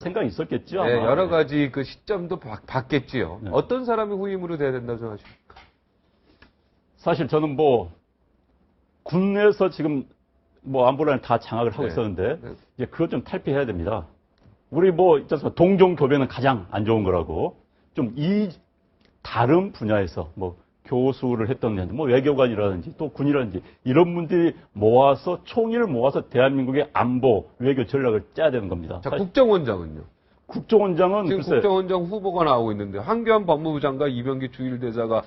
생각이 있었겠죠. 아마. 네, 여러 가지 그 시점도 봤겠지요. 네. 어떤 사람이 후임으로 돼야 된다고 생각하십니까? 사실 저는 뭐 국내에서 지금 뭐 안보라는 다 장악을 하고 네. 있었는데 네. 이제 그것 좀 탈피해야 됩니다. 우리 뭐 있잖아요. 동종 교배는 가장 안 좋은 거라고 좀 이 다른 분야에서 뭐 교수를 했던 뭐 외교관이라든지 또 군이라든지 이런 분들이 모아서 총의를 모아서 대한민국의 안보 외교 전략을 짜야 되는 겁니다. 자, 국정원장은요? 국정원장은 지금 글쎄 국정원장 후보가 나오고 있는데 황교안 법무부 장관 이병기 주일대사가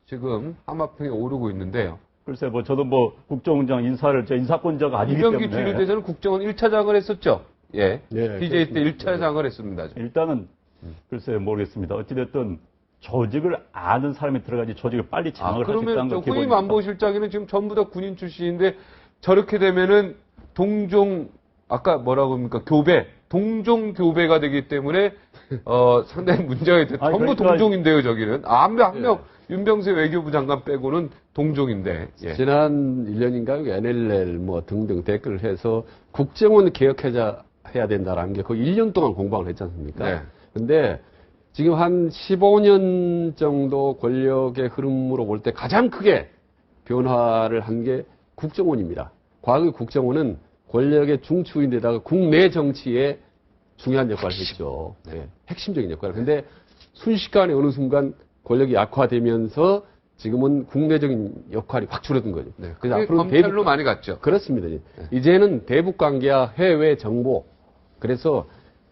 지금 하마평에 오르고 있는데요. 글쎄 뭐 저도 뭐 국정원장 인사를 제 인사권자가 아니기 이병기 때문에 주일대사는 국정원 1차장을 했었죠. 예. 네, DJ 때 그렇습니다. 1차장을 했습니다. 일단은 글쎄 모르겠습니다. 어찌됐든 조직을 아는 사람이 들어가지 조직을 빨리 장악을 할 수 있다는 그러면 건 저 후임 기본입니다. 안보실장에는 지금 전부 다 군인 출신인데 저렇게 되면은 동종 아까 뭐라고 합니까? 교배. 동종 교배가 되기 때문에 상당히 문제가 있대. 아니, 전부 그러니까- 동종인데요, 저기는. 한 명 윤병세 외교부 장관 빼고는 동종인데. 예. 지난 1년인가 NLL 뭐 등등 댓글을 해서 국정원 개혁해야 된다라는 게 거의 1년 동안 공방을 했지 않습니까? 네. 근데 지금 한 15년 정도 권력의 흐름으로 볼 때 가장 크게 변화를 한 게 국정원입니다. 과거 국정원은 권력의 중추인데다가 국내 정치에 중요한 역할을 했죠. 네. 핵심적인 역할을. 근데 순식간에 어느 순간 권력이 약화되면서 지금은 국내적인 역할이 확 줄어든 거죠. 네. 그래서 그게 앞으로 검찰로 많이 갔죠. 그렇습니다. 이제는 대북 관계와 해외 정보. 그래서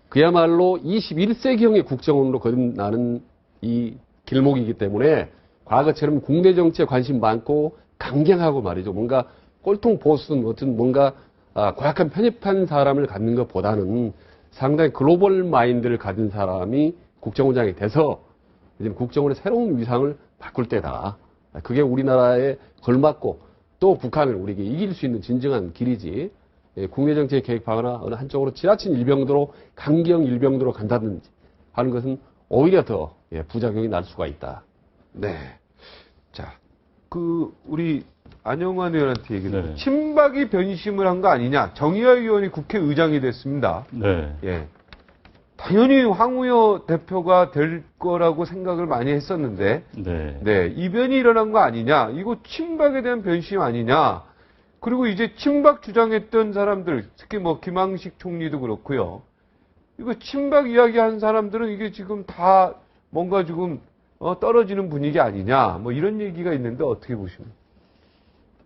그야말로 21세기형의 국정원으로 거듭나는 이 길목이기 때문에 과거처럼 국내 정치에 관심 많고 강경하고 말이죠. 뭔가 꼴통 보수든 어떤 뭔가 고약한 편협한 사람을 갖는 것보다는 상당히 글로벌 마인드를 가진 사람이 국정원장이 돼서 이제 국정원의 새로운 위상을 바꿀 때다. 그게 우리나라에 걸맞고 또 북한을 우리에게 이길 수 있는 진정한 길이지. 국내 정치의 계획하거나 어느 한쪽으로 지나친 일병도로 강경 일병도로 간다든지 하는 것은 오히려 더 부작용이 날 수가 있다. 네. 자, 우리 안영환 의원한테 얘기는 네. 친박이 변심을 한 거 아니냐. 정의화 의원이 국회의장이 됐습니다. 네. 예. 당연히 황우여 대표가 될 거라고 생각을 많이 했었는데, 네. 네, 이변이 일어난 거 아니냐. 이거 친박에 대한 변심 아니냐. 그리고 이제 친박 주장했던 사람들, 특히 뭐 김항식 총리도 그렇고요. 이거 친박 이야기한 사람들은 이게 지금 다 뭔가 지금 떨어지는 분위기 아니냐. 뭐 이런 얘기가 있는데 어떻게 보십니까?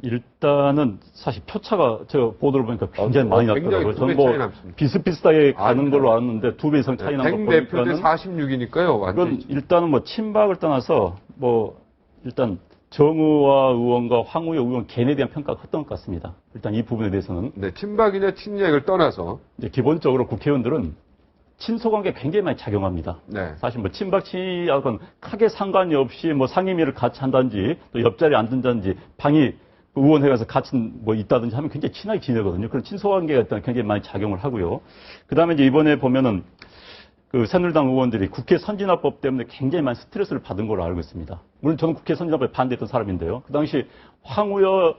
일단은 사실 표차가 제가 보도를 보니까 굉장히 많이 굉장히 났더라고요. 두 저는 배 차이 뭐 남습니다. 비슷비슷하게 가는 걸로 알았는데 2배 이상 차이 난 거 100 대표 대 보니까는 46이니까요. 완전히. 그건 일단은 뭐 친박을 떠나서 뭐 일단 정의화 의원과 황우여 의원 개인에 대한 평가가 컸던 것 같습니다. 일단 이 부분에 대해서는 네, 친박이냐 친약을 떠나서. 이제 기본적으로 국회의원들은 친소관계 굉장히 많이 작용합니다. 네. 사실 뭐 친박 친약은 크게 상관이 없이 뭐 상임위를 같이 한다든지 또 옆자리에 앉는다든지 방이 의원회 가서 같이 뭐 있다든지 하면 굉장히 친하게 지내거든요. 그런 친소관계가 일단 굉장히 많이 작용을 하고요. 그 다음에 이제 이번에 보면은 그 새누리당 의원들이 국회 선진화법 때문에 굉장히 많은 스트레스를 받은 걸로 알고 있습니다. 물론 저는 국회 선진화법에 반대했던 사람인데요. 그 당시 황우여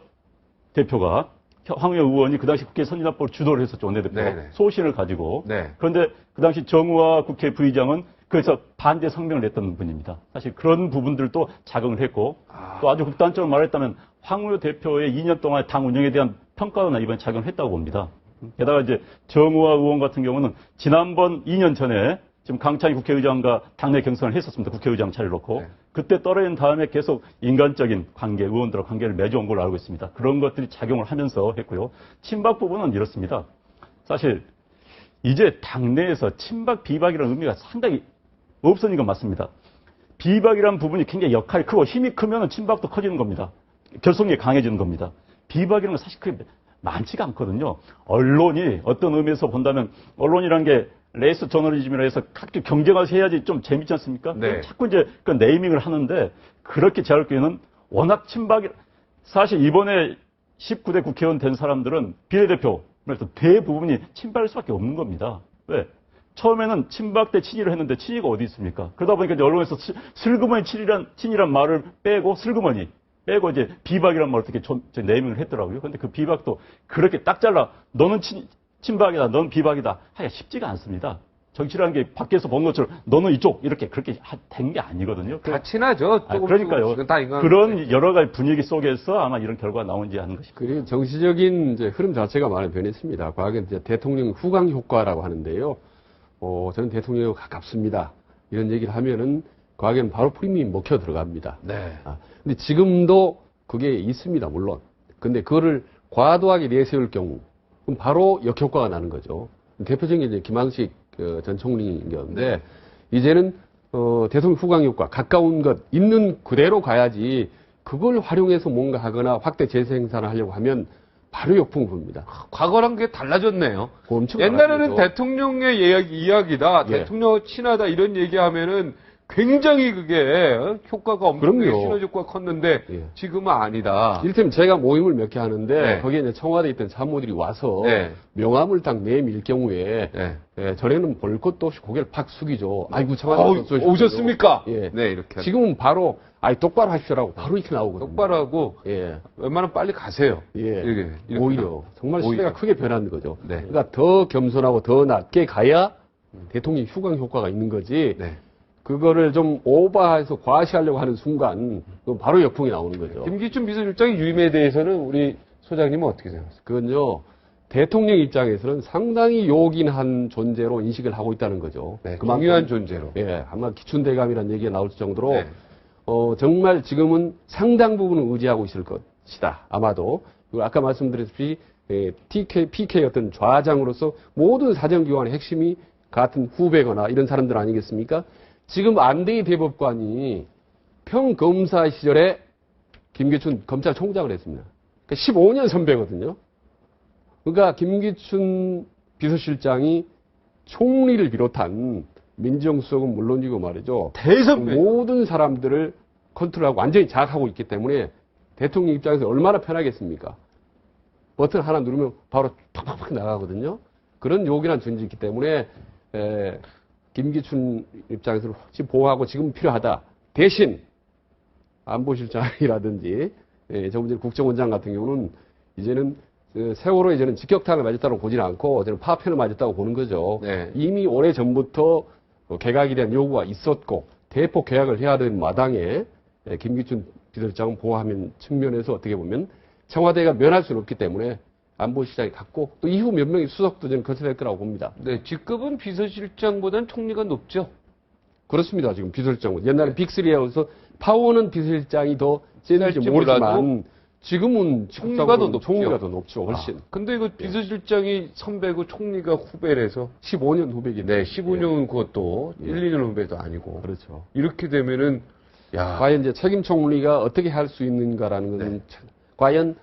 의원이 그 당시 국회 선진화법을 주도를 했었죠. 원내대표가. 네네. 소신을 가지고. 네. 그런데 그 당시 정우화 국회 부의장은 그래서 반대 성명을 냈던 분입니다. 사실 그런 부분들도 작용을 했고 또 아주 극단적으로 말했다면 황우여 대표의 2년 동안의 당 운영에 대한 평가가 이번에 작용을 했다고 봅니다. 게다가 이제 정우화 의원 같은 경우는 지난번 2년 전에 지금 강창희 국회의장과 당내 경선을 했었습니다. 국회의장 차를 놓고. 네. 그때 떨어진 다음에 계속 인간적인 관계, 의원들과 관계를 맺어온 걸로 알고 있습니다. 그런 것들이 작용을 하면서 했고요. 친박 부분은 이렇습니다. 사실 이제 당내에서 친박 비박이라는 의미가 상당히 없어진 건 맞습니다. 비박이라는 부분이 굉장히 역할이 크고 힘이 크면 친박도 커지는 겁니다. 결속력이 강해지는 겁니다. 비박이라는 건 사실 그게 많지가 않거든요. 언론이 어떤 의미에서 본다면 언론이라는 게 레이스 저널리즘이라 해서 각종 경쟁을 해야지 좀 재밌지 않습니까? 네. 자꾸 이제 그 네이밍을 하는데 그렇게 제가 볼 때는 워낙 친박이 사실 이번에 19대 국회의원 된 사람들은 비례대표 그래서 대부분이 친박일 수밖에 없는 겁니다. 왜? 처음에는 친박 대 친이를 했는데 친이가 어디 있습니까? 그러다 보니까 이제 언론에서 슬그머니 친이란 말을 빼고 슬그머니 빼고 이제 비박이란 말을 어떻게 네이밍을 했더라고요. 그런데 그 비박도 그렇게 딱 잘라 너는 친박이다, 너는 비박이다 하기가 쉽지가 않습니다. 정치라는 게 밖에서 본 것처럼 너는 이쪽 이렇게 그렇게 된 게 아니거든요. 다 친하죠. 그러니까요. 다 인간. 그런 여러 가지 분위기 속에서 아마 이런 결과가 나온지 하는 것입니다. 그리고 정치적인 이제 흐름 자체가 많이 변했습니다. 과거에 이제 대통령 후광 효과라고 하는데요. 저는 대통령에 가깝습니다. 이런 얘기를 하면은 과거에는 바로 프리미엄이 먹혀 들어갑니다. 네. 근데 지금도 그게 있습니다, 물론. 근데 그거를 과도하게 내세울 경우, 그럼 바로 역효과가 나는 거죠. 대표적인 게 이제 김황식 전 총리였는데, 이제는, 대통령 후광 효과, 가까운 것, 있는 그대로 가야지, 그걸 활용해서 뭔가 하거나 확대 재생산을 하려고 하면 바로 역풍을 붑니다. 과거랑 게 달라졌네요. 엄청 옛날에는 달라지죠. 대통령의 이야기다, 예. 대통령 친하다 이런 얘기하면은 굉장히 그게 효과가 엄청나게 그럼요. 시너지 효과가 컸는데 예. 지금은 아니다. 이를테면 제가 모임을 몇 개 하는데 네. 거기에 이제 청와대에 있던 참모들이 와서 네. 명함을 딱 내밀 경우에 네. 전에는 볼 것도 없이 고개를 팍 숙이죠. 아이고 청와대 오셨습니까? 예. 네, 이렇게. 지금은 바로 똑바로 하십시오라고 바로 이렇게 나오거든요. 똑바로 하고 예. 웬만하면 빨리 가세요. 예. 이렇게 오히려 정말 오히려. 시대가 크게 변하는 거죠. 네. 그러니까 더 겸손하고 더 낮게 가야 대통령 휴강 효과가 있는 거지. 네. 그거를 좀 오버해서 과시하려고 하는 순간 그건 바로 역풍이 나오는 거죠. 김기춘 비서실장의 유임에 대해서는 우리 소장님은 어떻게 생각하세요? 그건요, 대통령 입장에서는 상당히 요긴한 존재로 인식을 하고 있다는 거죠. 네, 그만큼, 중요한 존재로. 예, 아마 기춘대감이라는 얘기가 나올 정도로, 네. 정말 지금은 상당 부분을 의지하고 있을 것이다. 아마도. 그리고 아까 말씀드렸듯이, PK 어떤 좌장으로서 모든 사정기관의 핵심이 같은 후배거나 이런 사람들 아니겠습니까? 지금 안대희 대법관이 평검사 시절에 김기춘 검찰총장을 했습니다. 그러니까 15년 선배거든요. 그러니까 김기춘 비서실장이 총리를 비롯한 민정수석은 물론이고 말이죠. 대선배. 모든 사람들을 컨트롤하고 완전히 장악하고 있기 때문에 대통령 입장에서 얼마나 편하겠습니까? 버튼 하나 누르면 바로 팍팍팍 나가거든요. 그런 요긴한 존재이기 때문에 김기춘 입장에서는 혹시 보호하고 지금 필요하다. 대신 안보실장이라든지 정부진 국정원장 같은 경우는 이제는 세월호 이제는 직격탄을 맞았다고 보지는 않고 저는 파편을 맞았다고 보는 거죠. 네. 이미 오래 전부터 개각에 대한 요구가 있었고 대폭 개각을 해야 되는 마당에 김기춘 비서실장은 보호하는 측면에서 어떻게 보면 청와대가 면할 수는 없기 때문에 안보실장이 갖고 또 이후 몇 명의 수석도 저는 거쳐될 거라고 봅니다. 네, 직급은 비서실장보다는 총리가 높죠. 그렇습니다. 지금 비서실장은 옛날에 빅3라서 파워는 비서실장이 더 세는지 셀지 모르지만 지금은 총리가 더 높죠. 총리가 더 높죠. 훨씬. 근데 이거 비서실장이 선배고 총리가 후배라서 15년 후배기 네, 때문에. 15년 그것도 예. 1, 2년 후배도 아니고. 그렇죠. 이렇게 되면은 야, 과연 이제 책임 총리가 어떻게 할 수 있는가라는 것은 과연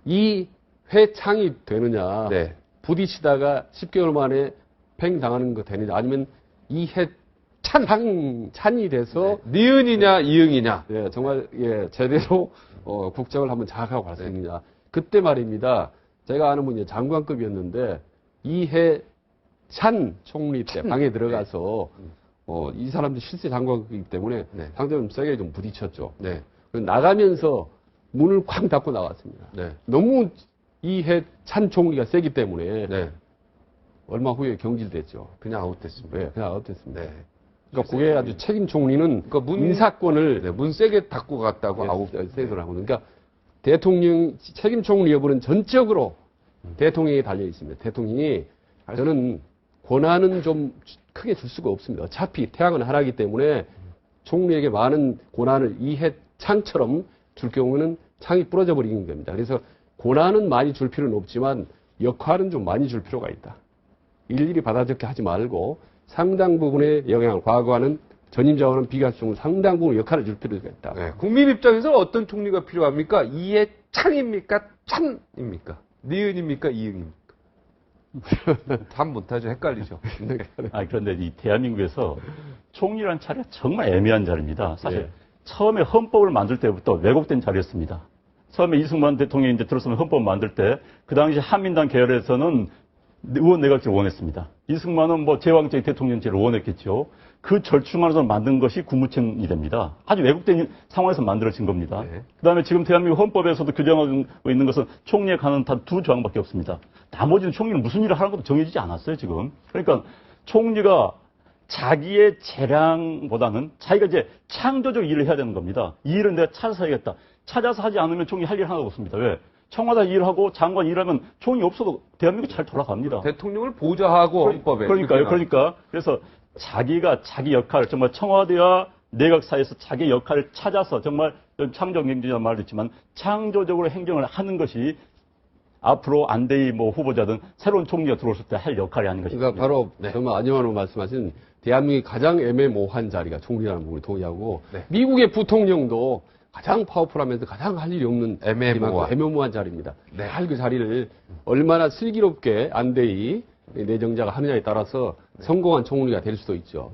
이 회창이 되느냐, 네. 부딪히다가 10개월 만에 팽 당하는 거 되느냐, 아니면 이 해 찬이 돼서 니은이냐 이응이냐. 예, 정말 예, 제대로 국정을 한번 장악하고 갈 수 있느냐. 그때 말입니다. 제가 아는 분이 장관급이었는데 이해 찬 총리 때 방에 들어가서 이 사람도 실세 장관급이기 때문에 네. 상대는 세게 좀 부딪혔죠. 네. 그래서 나가면서 문을 쾅 닫고 나왔습니다. 네. 너무 이해 찬 총리가 세기 때문에 네. 얼마 후에 경질됐죠. 그냥 아웃됐습니다. 네, 그냥 아웃됐습니다. 네. 그러니까 그게 아주 책임 총리는 그러니까 인사권을 네, 문 세게 닫고 갔다고 아웃. 세도를 하고 그러니까 대통령 책임 총리 여부는 전적으로 대통령에 달려 있습니다. 대통령이 저는 권한은 좀 크게 줄 수가 없습니다. 어차피 태양은 하나이기 때문에 총리에게 많은 권한을 이해 창처럼 줄 경우는 창이 부러져 버리는 겁니다. 그래서 권한은 많이 줄 필요는 없지만 역할은 좀 많이 줄 필요가 있다. 일일이 받아적게 하지 말고 상당 부분의 영향을 과거와는 전임 자원은 비교할수록 상당 부분 역할을 줄 필요가 있다. 네. 국민 입장에서 어떤 총리가 필요합니까? 이해창입니까? 찬입니까? 니은입니까? 이응입니까? 답 못하죠. 헷갈리죠. 그런데 이 대한민국에서 총리라는 자리가 정말 애매한 자리입니다. 사실 예. 처음에 헌법을 만들 때부터 왜곡된 자리였습니다. 처음에 이승만 대통령이 이제 들어서는 헌법 만들 때 그 당시 한민당 계열에서는 의원 내각제를 원했습니다. 이승만은 뭐 제왕적 대통령제를 원했겠죠. 그 절충안에서 만든 것이 국무총리 됩니다. 아주 왜곡된 상황에서 만들어진 겁니다. 네. 그다음에 지금 대한민국 헌법에서도 규정하고 있는 것은 총리에 관한 단 두 조항밖에 없습니다. 나머지는 총리는 무슨 일을 하는 것도 정해지지 않았어요, 지금. 그러니까 총리가 자기의 재량보다는 자기가 이제 창조적 일을 해야 되는 겁니다. 이 일은 내가 찾아서 해야겠다. 찾아서 하지 않으면 총리 할 일 하나도 없습니다. 왜? 청와대 일하고 장관 일하면 총리 없어도 대한민국 잘 돌아갑니다. 대통령을 보좌하고 헌법에. 그러니까. 그래서 자기가 자기 역할, 정말 청와대와 내각 사이에서 자기 역할을 찾아서 정말 창조적 행정이라는 말도 있지만 창조적으로 행정을 하는 것이 앞으로 안대희 뭐 후보자든 새로운 총리가 들어왔을 때 할 역할이 아닌 것입니다. 그러니까 바로 정말 안녕하로 말씀하신 대한민국이 가장 애매모호한 자리가 총리라는 부분을 동의하고 네. 미국의 부통령도 가장 파워풀하면서 가장 할 일이 없는 애매모호한. 애매모호한 자리입니다. 네. 잘 그 자리를 얼마나 슬기롭게 안대희 내정자가 하느냐에 따라서 성공한 총리가 될 수도 있죠.